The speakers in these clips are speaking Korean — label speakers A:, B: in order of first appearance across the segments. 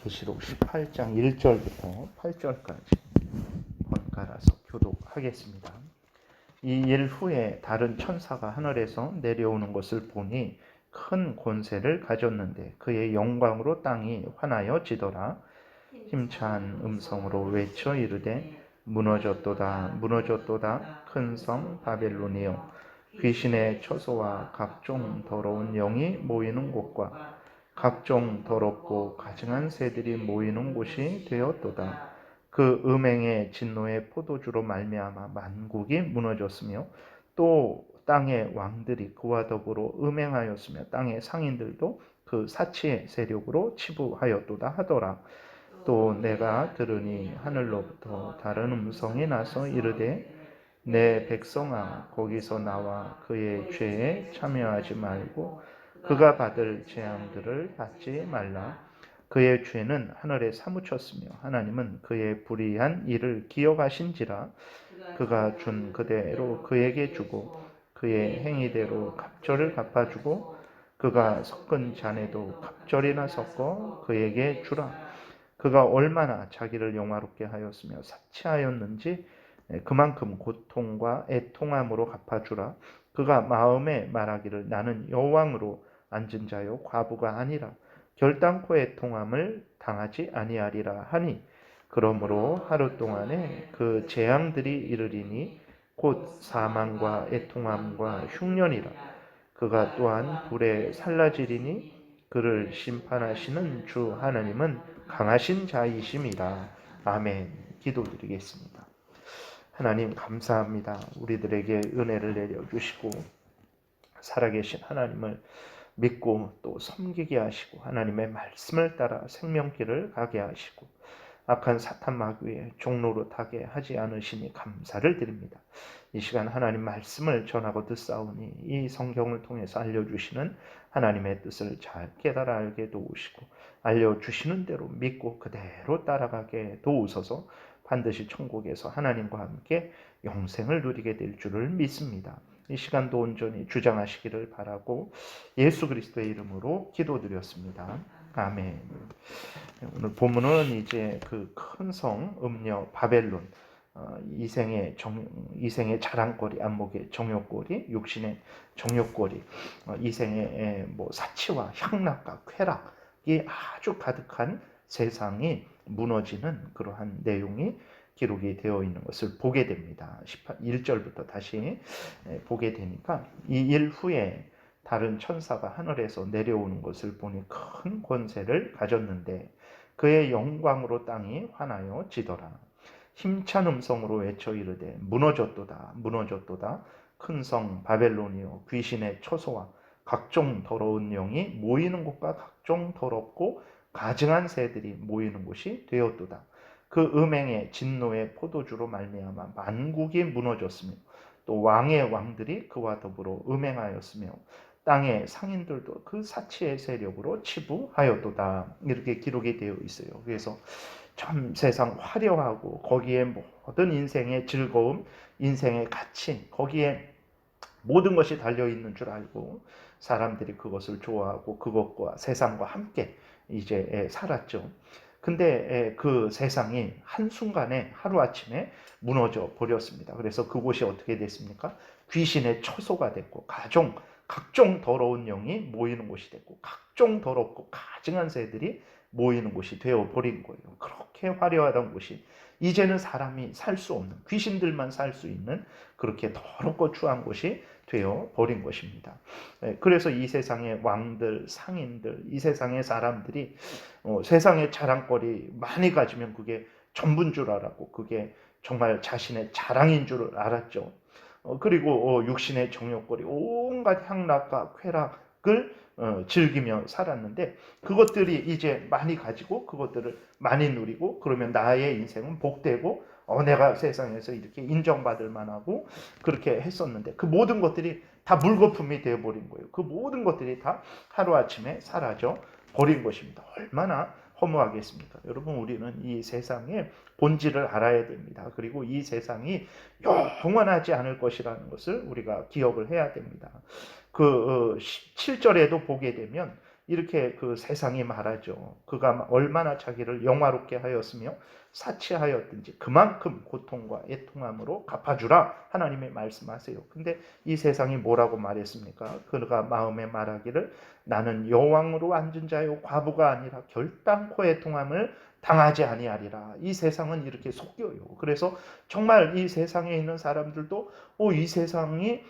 A: 계시록 18장 1절부터 8절까지 번갈아서 교독하겠습니다. 이 일 후에 다른 천사가 하늘에서 내려오는 것을 보니 큰 권세를 가졌는데 그의 영광으로 땅이 환하여 지더라. 힘찬 음성으로 외쳐 이르되 무너졌도다 무너졌도다 큰 성 바벨론이여, 귀신의 처소와 각종 더러운 영이 모이는 곳과 각종 더럽고 가증한 새들이 모이는 곳이 되었도다. 그 음행의 진노의 포도주로 말미암아 만국이 무너졌으며 또 땅의 왕들이 그와 더불어 음행하였으며 땅의 상인들도 그 사치의 세력으로 치부하였도다 하더라. 또 내가 들으니 하늘로부터 다른 음성이 나서 이르되 내 백성아, 거기서 나와 그의 죄에 참여하지 말고 그가 받을 재앙들을 받지 말라. 그의 죄는 하늘에 사무쳤으며 하나님은 그의 불의한 일을 기억하신지라. 그가 준 그대로 그에게 주고 그의 행위대로 갑절을 갚아주고 그가 섞은 잔에도 갑절이나 섞어 그에게 주라. 그가 얼마나 자기를 영화롭게 하였으며 사치하였는지 그만큼 고통과 애통함으로 갚아주라. 그가 마음에 말하기를 나는 여왕으로 앉은 자요 과부가 아니라 결단코 애통함을 당하지 아니하리라 하니, 그러므로 하루 동안에 그 재앙들이 이르리니 곧 사망과 애통함과 흉년이라. 그가 또한 불에 살라지리니 그를 심판하시는 주 하나님은 강하신 자이심이라. 아멘. 기도드리겠습니다. 하나님 감사합니다. 우리들에게 은혜를 내려주시고 살아계신 하나님을 믿고 또 섬기게 하시고 하나님의 말씀을 따라 생명길을 가게 하시고 악한 사탄 마귀의 종로로 타게 하지 않으시니 감사를 드립니다. 이 시간 하나님 말씀을 전하고 듣사오니 이 성경을 통해서 알려주시는 하나님의 뜻을 잘 깨달아 알게 도우시고 알려주시는 대로 믿고 그대로 따라가게 도우소서. 반드시 천국에서 하나님과 함께 영생을 누리게 될 줄을 믿습니다. 이 시간도 온전히 주장하시기를 바라고 예수 그리스도의 이름으로 기도드렸습니다. 아멘. 오늘 본문은 이제 그 큰 성 음녀 바벨론, 이생의 자랑거리, 안목의 정욕거리, 육신의 정욕거리, 이생의 사치와 향락과 쾌락이 아주 가득한 세상이 무너지는 그러한 내용이 기록이 되어 있는 것을 보게 됩니다. 1절부터 다시 보게 되니까 이 일 후에 다른 천사가 하늘에서 내려오는 것을 보니 큰 권세를 가졌는데 그의 영광으로 땅이 환하여 지더라. 힘찬 음성으로 외쳐 이르되 무너졌도다 무너졌도다 큰 성 바벨론이여, 귀신의 처소와 각종 더러운 영이 모이는 곳과 각종 더럽고 가증한 새들이 모이는 곳이 되었도다. 그 음행의 진노의 포도주로 말미암아 만국이 무너졌으며 또 왕의 왕들이 그와 더불어 음행하였으며 땅의 상인들도 그 사치의 세력으로 치부하였도다. 이렇게 기록이 되어 있어요. 그래서 참 세상 화려하고 거기에 모든 인생의 즐거움, 인생의 가치, 거기에 모든 것이 달려있는 줄 알고 사람들이 그것을 좋아하고 그것과 세상과 함께 이제 살았죠. 근데 그 세상이 한순간에 하루아침에 무너져 버렸습니다. 그래서 그곳이 어떻게 됐습니까? 귀신의 처소가 됐고 각종 더러운 영이 모이는 곳이 됐고 각종 더럽고 가증한 새들이 모이는 곳이 되어버린 거예요. 그렇게 화려하던 곳이 이제는 사람이 살 수 없는, 귀신들만 살 수 있는 그렇게 더럽고 추한 곳이 되어버린 것입니다. 그래서 이 세상의 왕들, 상인들, 이 세상의 사람들이 세상의 자랑거리 많이 가지면 그게 전부인 줄 알았고 그게 정말 자신의 자랑인 줄 알았죠. 그리고 육신의 정욕거리, 온갖 향락과 쾌락을 즐기며 살았는데 그것들이 이제 많이 가지고 그것들을 많이 누리고 그러면 나의 인생은 복되고 내가 세상에서 이렇게 인정받을 만하고 그렇게 했었는데 그 모든 것들이 다 물거품이 되어버린 거예요. 그 모든 것들이 다 하루아침에 사라져 버린 것입니다. 얼마나 허무하겠습니까? 여러분, 우리는 이 세상의 본질을 알아야 됩니다. 그리고 이 세상이 영원하지 않을 것이라는 것을 우리가 기억을 해야 됩니다. 그 7절에도 보게 되면 이렇게 그 세상이 말하죠. 그가 얼마나 자기를 영화롭게 하였으며 사치하였든지 그만큼 고통과 애통함으로 갚아주라 하나님의 말씀하세요. 근데 이 세상이 뭐라고 말했습니까? 그가 마음에 말하기를 나는 여왕으로 앉은 자요 과부가 아니라 결단코 애통함을 당하지 아니하리라. 이 세상은 이렇게 속여요. 그래서 정말 이 세상에 있는 사람들도 이 세상이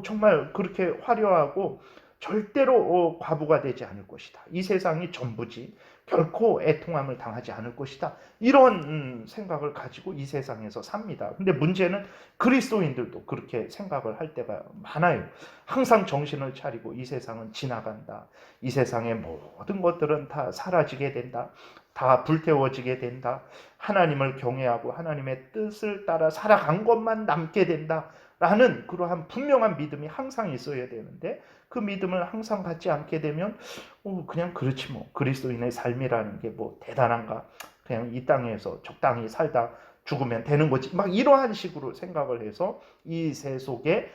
A: 정말 그렇게 화려하고 절대로 과부가 되지 않을 것이다. 이 세상이 전부지 결코 애통함을 당하지 않을 것이다. 이런 생각을 가지고 이 세상에서 삽니다. 근데 문제는 그리스도인들도 그렇게 생각을 할 때가 많아요. 항상 정신을 차리고 이 세상은 지나간다. 이 세상의 모든 것들은 다 사라지게 된다. 다 불태워지게 된다. 하나님을 경외하고 하나님의 뜻을 따라 살아간 것만 남게 된다. 라는 그러한 분명한 믿음이 항상 있어야 되는데 그 믿음을 항상 갖지 않게 되면 그냥 그렇지 뭐 그리스도인의 삶이라는 게 뭐 대단한가 그냥 이 땅에서 적당히 살다 죽으면 되는 거지 막 이러한 식으로 생각을 해서 이 세 속에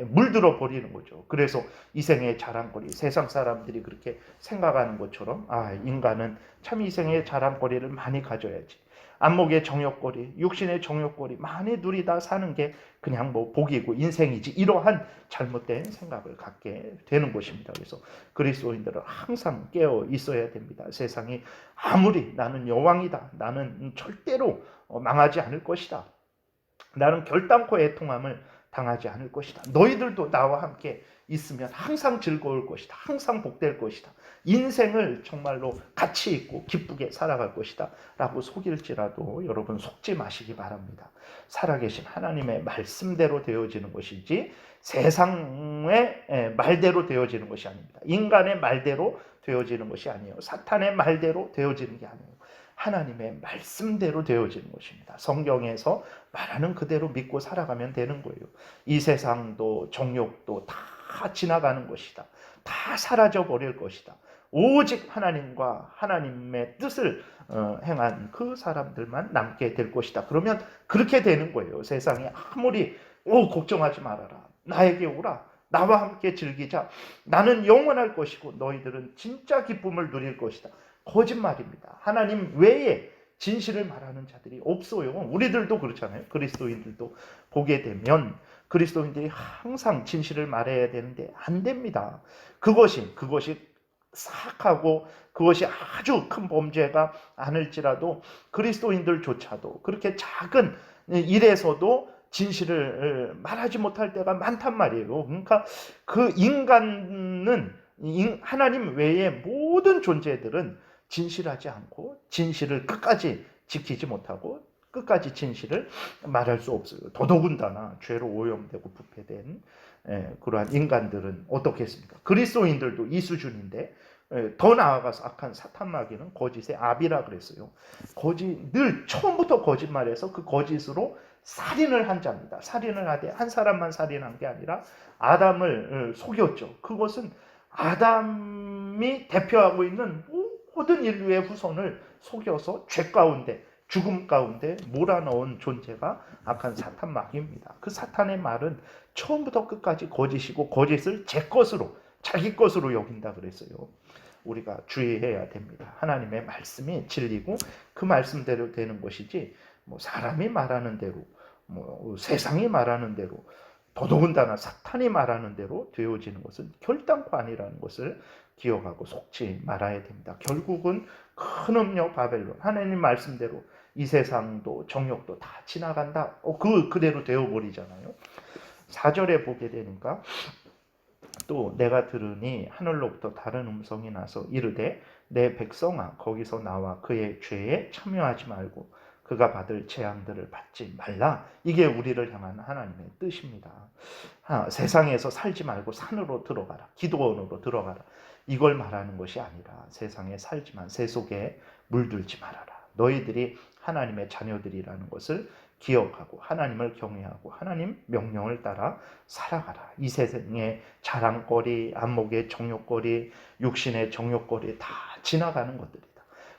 A: 물들어 버리는 거죠. 그래서 이생의 자랑거리 세상 사람들이 그렇게 생각하는 것처럼 인간은 참 이생의 자랑거리를 많이 가져야지 안목의 정욕거리, 육신의 정욕거리 많이 누리다 사는 게 그냥 뭐 복이고 인생이지 이러한 잘못된 생각을 갖게 되는 것입니다. 그래서 그리스도인들은 항상 깨어 있어야 됩니다. 세상이 아무리 나는 여왕이다. 나는 절대로 망하지 않을 것이다. 나는 결단코 애통함을 당하지 않을 것이다. 너희들도 나와 함께 있으면 항상 즐거울 것이다. 항상 복될 것이다. 인생을 정말로 가치 있고 기쁘게 살아갈 것이다. 라고 속일지라도 여러분 속지 마시기 바랍니다. 살아계신 하나님의 말씀대로 되어지는 것이지 세상의 말대로 되어지는 것이 아닙니다. 인간의 말대로 되어지는 것이 아니에요. 사탄의 말대로 되어지는 게 아니에요. 하나님의 말씀대로 되어지는 것입니다. 성경에서 말하는 그대로 믿고 살아가면 되는 거예요. 이 세상도 정욕도 다 지나가는 것이다. 다 사라져 버릴 것이다. 오직 하나님과 하나님의 뜻을 행한 그 사람들만 남게 될 것이다. 그러면 그렇게 되는 거예요. 세상이 아무리 걱정하지 말아라. 나에게 오라. 나와 함께 즐기자. 나는 영원할 것이고 너희들은 진짜 기쁨을 누릴 것이다. 거짓말입니다. 하나님 외에 진실을 말하는 자들이 없어요. 우리들도 그렇잖아요. 그리스도인들도 보게 되면 그리스도인들이 항상 진실을 말해야 되는데 안 됩니다. 그것이 사악하고 그것이 아주 큰 범죄가 아닐지라도 그리스도인들조차도 그렇게 작은 일에서도 진실을 말하지 못할 때가 많단 말이에요. 그러니까 그 인간은 하나님 외의 모든 존재들은 진실하지 않고 진실을 끝까지 지키지 못하고 끝까지 진실을 말할 수 없어요. 더더군다나 죄로 오염되고 부패된 그러한 인간들은 어떻겠습니까? 그리스도인들도 이 수준인데 더 나아가서 악한 사탄 마귀는 거짓의 아비라 그랬어요. 늘 처음부터 거짓말해서 그 거짓으로 살인을 한 자입니다. 살인을 하되 한 사람만 살인한 게 아니라 아담을 속였죠. 그것은 아담이 대표하고 있는 모든 인류의 후손을 속여서 죄 가운데 죽음 가운데 몰아넣은 존재가 악한 사탄 마귀입니다. 그 사탄의 말은 처음부터 끝까지 거짓이고 거짓을 제 것으로 자기 것으로 여긴다 그랬어요. 우리가 주의해야 됩니다. 하나님의 말씀이 진리고 그 말씀대로 되는 것이지 뭐 사람이 말하는 대로 뭐 세상이 말하는 대로 더더군다나 사탄이 말하는 대로 되어지는 것은 결단코 아니라는 것을 기억하고 속지 말아야 됩니다. 결국은 큰 음녀 바벨론 하나님 말씀대로 이 세상도 정욕도 다 지나간다. 그대로 되어버리잖아요. 4절에 보게 되니까 또 내가 들으니 하늘로부터 다른 음성이 나서 이르되 내 백성아 거기서 나와 그의 죄에 참여하지 말고 그가 받을 재앙들을 받지 말라. 이게 우리를 향한 하나님의 뜻입니다. 세상에서 살지 말고 산으로 들어가라. 기도원으로 들어가라. 이걸 말하는 것이 아니라 세상에 살지만 새 속에 물들지 말아라. 너희들이 하나님의 자녀들이라는 것을 기억하고 하나님을 경외하고 하나님 명령을 따라 살아가라. 이 세상의 자랑거리, 안목의 정욕거리, 육신의 정욕거리 다 지나가는 것들이다.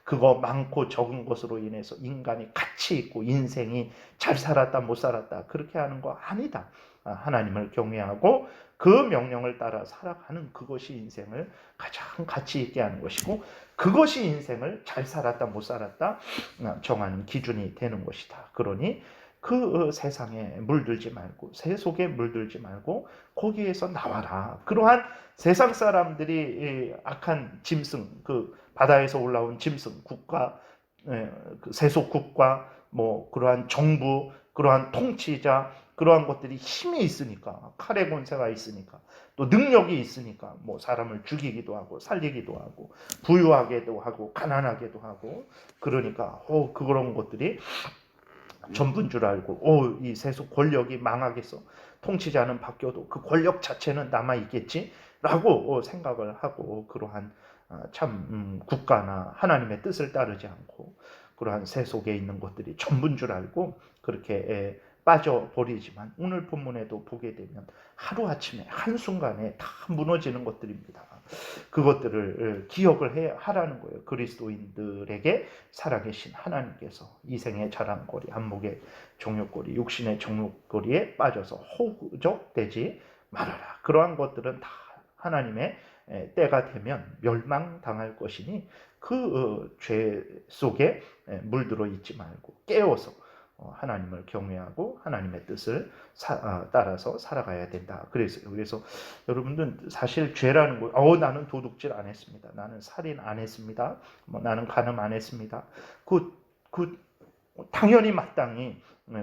A: 그거 많고 적은 것으로 인해서 인간이 가치 있고 인생이 잘 살았다 못 살았다 그렇게 하는 거 아니다. 하나님을 경외하고 그 명령을 따라 살아가는 그것이 인생을 가장 가치 있게 하는 것이고, 그것이 인생을 잘 살았다 못 살았다 정하는 기준이 되는 것이다. 그러니 그 세상에 물들지 말고, 세속에 물들지 말고 거기에서 나와라. 그러한 세상 사람들이 악한 짐승, 그 바다에서 올라온 짐승, 국가, 그 세속 국가, 뭐 그러한 정부, 그러한 통치자, 그러한 것들이 힘이 있으니까, 칼의 권세가 있으니까, 또 능력이 있으니까 뭐 사람을 죽이기도 하고 살리기도 하고 부유하게도 하고 가난하게도 하고, 그러니까 그런 것들이 전부인 줄 알고 이 세속 권력이 망하겠어, 통치자는 바뀌어도 그 권력 자체는 남아 있겠지라고 생각을 하고, 그러한 참 국가나 하나님의 뜻을 따르지 않고 그러한 세속에 있는 것들이 전부인 줄 알고 그렇게 빠져버리지만, 오늘 본문에도 보게 되면 하루아침에 한순간에 다 무너지는 것들입니다. 그것들을 기억을 하라는 거예요. 그리스도인들에게 살아계신 하나님께서 이생의 자랑거리, 안목의 정욕거리, 육신의 정욕거리에 빠져서 허우적되지 말아라. 그러한 것들은 다 하나님의 때가 되면 멸망당할 것이니 그 죄 속에 물들어 있지 말고 깨어서 하나님을 경외하고 하나님의 뜻을 따라서 살아가야 된다. 그래서 여러분들 사실 죄라는 거, 나는 도둑질 안 했습니다. 나는 살인 안 했습니다. 나는 간음 안 했습니다. 그 당연히 마땅히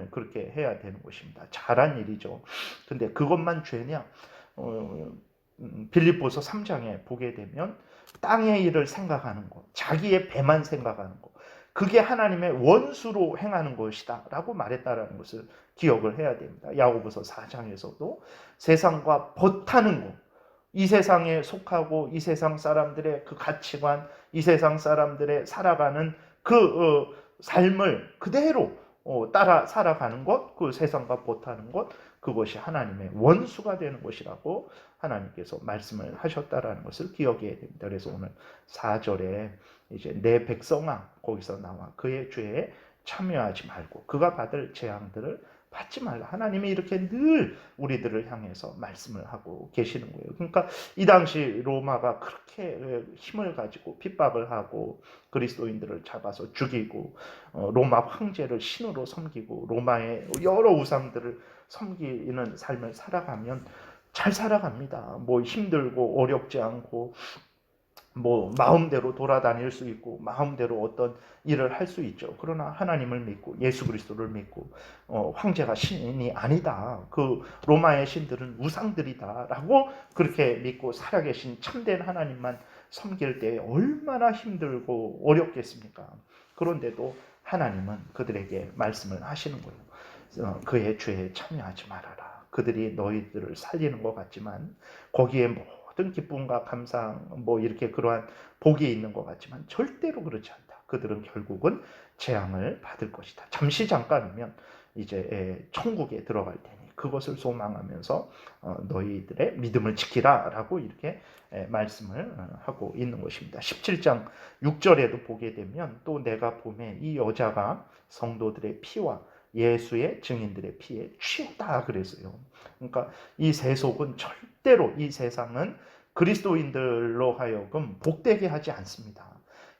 A: 그렇게 해야 되는 것입니다. 잘한 일이죠. 근데 그것만 죄냐? 빌립보서 3장에 보게 되면 땅의 일을 생각하는 것, 자기의 배만 생각하는 것, 그게 하나님의 원수로 행하는 것이다 라고 말했다라는 것을 기억을 해야 됩니다. 야고보서 4장에서도 세상과 벗하는 것, 이 세상에 속하고 이 세상 사람들의 그 가치관, 이 세상 사람들의 살아가는 그 삶을 그대로 따라 살아가는 것, 그 세상과 벗하는 것, 그것이 하나님의 원수가 되는 것이라고 하나님께서 말씀을 하셨다라는 것을 기억해야 됩니다. 그래서 오늘 4절에 이제 내 백성아, 거기서 나와 그의 죄에 참여하지 말고 그가 받을 재앙들을 받지 말라. 하나님이 이렇게 늘 우리들을 향해서 말씀을 하고 계시는 거예요. 그러니까 이 당시 로마가 그렇게 힘을 가지고 핍박을 하고 그리스도인들을 잡아서 죽이고 로마 황제를 신으로 섬기고 로마의 여러 우상들을 섬기는 삶을 살아가면 잘 살아갑니다. 뭐 힘들고 어렵지 않고 뭐 마음대로 돌아다닐 수 있고 마음대로 어떤 일을 할 수 있죠. 그러나 하나님을 믿고 예수 그리스도를 믿고 황제가 신이 아니다, 그 로마의 신들은 우상들이다라고 그렇게 믿고 살아계신 참된 하나님만 섬길 때 얼마나 힘들고 어렵겠습니까? 그런데도 하나님은 그들에게 말씀을 하시는 거예요. 그의 죄에 참여하지 말아라. 그들이 너희들을 살리는 것 같지만 거기에 모든 기쁨과 감상 뭐 이렇게 그러한 복이 있는 것 같지만 절대로 그렇지 않다. 그들은 결국은 재앙을 받을 것이다. 잠시 잠깐이면 이제 천국에 들어갈 테니 그것을 소망하면서 너희들의 믿음을 지키라 라고 이렇게 말씀을 하고 있는 것입니다. 17장 6절에도 보게 되면 또 내가 보매 이 여자가 성도들의 피와 예수의 증인들의 피에 취했다 그랬어요. 그러니까 이 세속은 절대로, 이 세상은 그리스도인들로 하여금 복되게 하지 않습니다.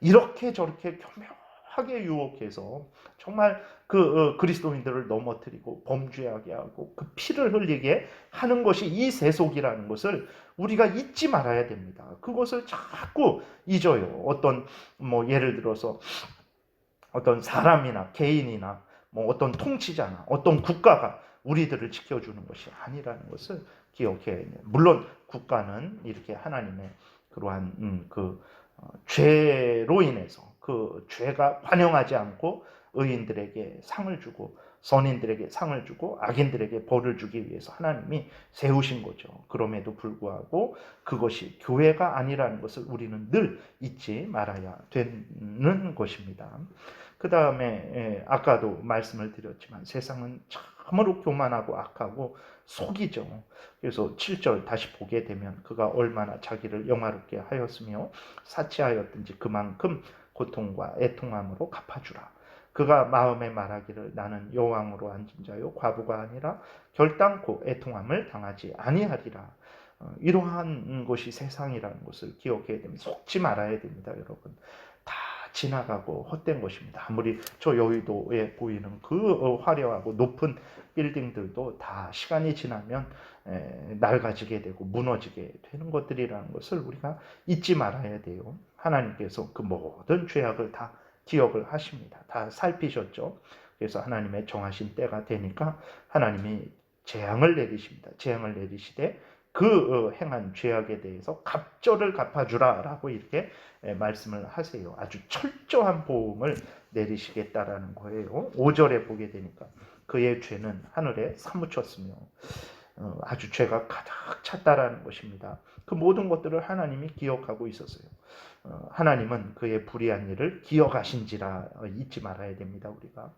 A: 이렇게 저렇게 교묘하게 유혹해서 정말 그 그리스도인들을 넘어뜨리고 범죄하게 하고 그 피를 흘리게 하는 것이 이 세속이라는 것을 우리가 잊지 말아야 됩니다. 그것을 자꾸 잊어요. 어떤 뭐 예를 들어서 어떤 사람이나 개인이나 뭐 어떤 통치자나 어떤 국가가 우리들을 지켜주는 것이 아니라는 것을 기억해야 해요. 물론 국가는 이렇게 하나님의 그러한 죄로 인해서 그 죄가 관영하지 않고 의인들에게 상을 주고 선인들에게 상을 주고 악인들에게 벌을 주기 위해서 하나님이 세우신 거죠. 그럼에도 불구하고 그것이 교회가 아니라는 것을 우리는 늘 잊지 말아야 되는 것입니다. 그 다음에 아까도 말씀을 드렸지만 세상은 참으로 교만하고 악하고 속이죠. 그래서 7절 다시 보게 되면 그가 얼마나 자기를 영화롭게 하였으며 사치하였든지 그만큼 고통과 애통함으로 갚아주라. 그가 마음에 말하기를 나는 여왕으로 앉은 자요 과부가 아니라 결단코 애통함을 당하지 아니하리라. 이러한 것이 세상이라는 것을 기억해야 됩니다. 속지 말아야 됩니다, 여러분. 다 지나가고 헛된 것입니다. 아무리 저 여의도에 보이는 그 화려하고 높은 빌딩들도 다 시간이 지나면 낡아지게 되고 무너지게 되는 것들이라는 것을 우리가 잊지 말아야 돼요. 하나님께서 그 모든 죄악을 다 기억을 하십니다. 다 살피셨죠. 그래서 하나님의 정하신 때가 되니까 하나님이 재앙을 내리십니다. 재앙을 내리시되 그 행한 죄악에 대해서 갑절을 갚아주라라고 이렇게 말씀을 하세요. 아주 철저한 보응을 내리시겠다라는 거예요. 5절에 보게 되니까 그의 죄는 하늘에 사무쳤으며 아주 죄가 가득 찼다라는 것입니다. 그 모든 것들을 하나님이 기억하고 있었어요. 하나님은 그의 불의한 일을 기억하신지라 잊지 말아야 됩니다. 우리가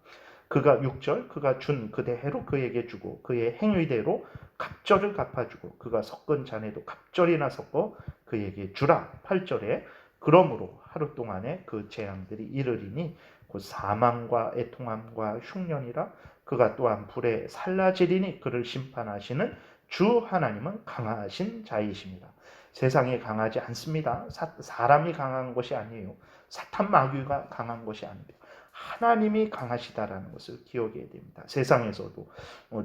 A: 그가 6절 그가 준 그대로 그에게 주고 그의 행위대로 갑절을 갚아주고 그가 섞은 잔에도 갑절이나 섞어 그에게 주라. 8절에 그러므로 하루 동안에 그 재앙들이 이르리니 곧 사망과 애통함과 흉년이라 그가 또한 불에 살라지리니 그를 심판하시는 주 하나님은 강하신 자이십니다. 세상이 강하지 않습니다. 사람이 강한 것이 아니에요. 사탄 마귀가 강한 것이 아닙니다. 하나님이 강하시다라는 것을 기억해야 됩니다. 세상에서도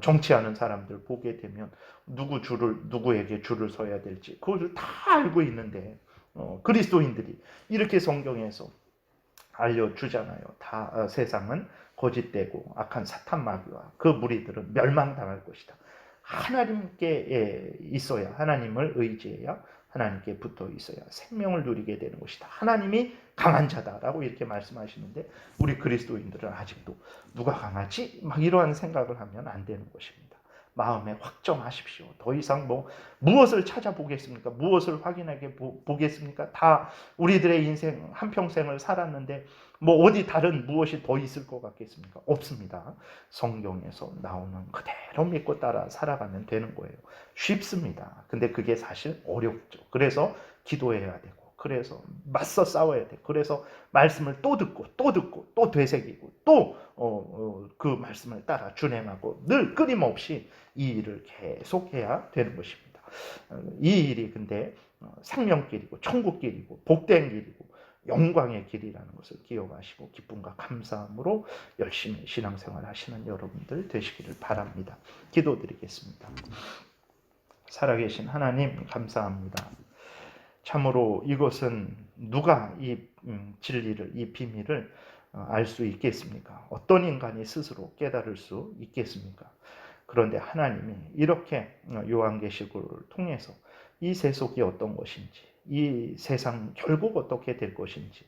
A: 정치하는 사람들 보게 되면 누구에게 줄을 서야 될지 그것을 다 알고 있는데 그리스도인들이 이렇게 성경에서 알려주잖아요. 다 세상은 거짓되고 악한 사탄 마귀와 그 무리들은 멸망당할 것이다. 하나님께 있어야 하나님을 의지해야 하나님께 붙어 있어야 생명을 누리게 되는 것이다. 하나님이 강한 자다라고 이렇게 말씀하시는데 우리 그리스도인들은 아직도 누가 강하지? 막 이러한 생각을 하면 안 되는 것입니다. 마음에 확정하십시오. 더 이상 무엇을 찾아보겠습니까? 무엇을 확인하게 보겠습니까? 다 우리들의 인생 한평생을 살았는데 어디 다른 무엇이 더 있을 것 같겠습니까? 없습니다. 성경에서 나오는 그대로 믿고 따라 살아가면 되는 거예요. 쉽습니다. 근데 그게 사실 어렵죠. 그래서 기도해야 되고 그래서 맞서 싸워야 돼. 그래서 말씀을 또 듣고 또 되새기고 또 그 말씀을 따라 준행하고 늘 끊임없이 이 일을 계속해야 되는 것입니다. 이 일이 근데 생명길이고 천국길이고 복된 길이고 영광의 길이라는 것을 기억하시고 기쁨과 감사함으로 열심히 신앙생활 하시는 여러분들 되시기를 바랍니다. 기도드리겠습니다. 살아계신 하나님 감사합니다. 참으로 이것은 누가 이 진리를, 이 비밀을 알 수 있겠습니까? 어떤 인간이 스스로 깨달을 수 있겠습니까? 그런데 하나님이 이렇게 요한계시록을 통해서 이 세속이 어떤 것인지, 이 세상 결국 어떻게 될 것인지,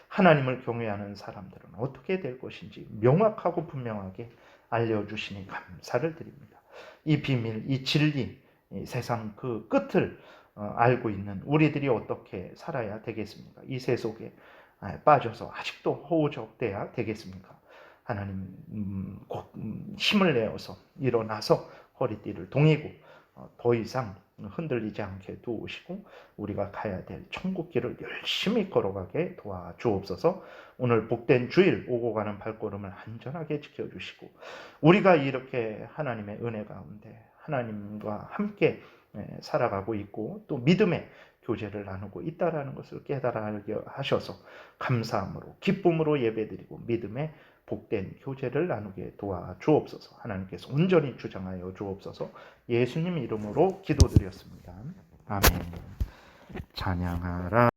A: 하나님을 경외하는 사람들은 어떻게 될 것인지 명확하고 분명하게 알려주시니 감사를 드립니다. 이 비밀, 이 진리, 이 세상 그 끝을 알고 있는 우리들이 어떻게 살아야 되겠습니까? 이 세속에 빠져서 아직도 허우적대야 되겠습니까? 하나님 곧 힘을 내어서 일어나서 허리띠를 동이고 더 이상 흔들리지 않게 도우시고 우리가 가야 될 천국길을 열심히 걸어가게 도와주옵소서. 오늘 복된 주일 오고 가는 발걸음을 안전하게 지켜주시고 우리가 이렇게 하나님의 은혜 가운데 하나님과 함께 살아가고 있고 또 믿음의 교제를 나누고 있다라는 것을 깨달게 하셔서 감사함으로 기쁨으로 예배드리고 믿음의 복된 교제를 나누게 도와주옵소서. 하나님께서 온전히 주장하여 주옵소서. 예수님 이름으로 기도드렸습니다. 아멘. 찬양하라.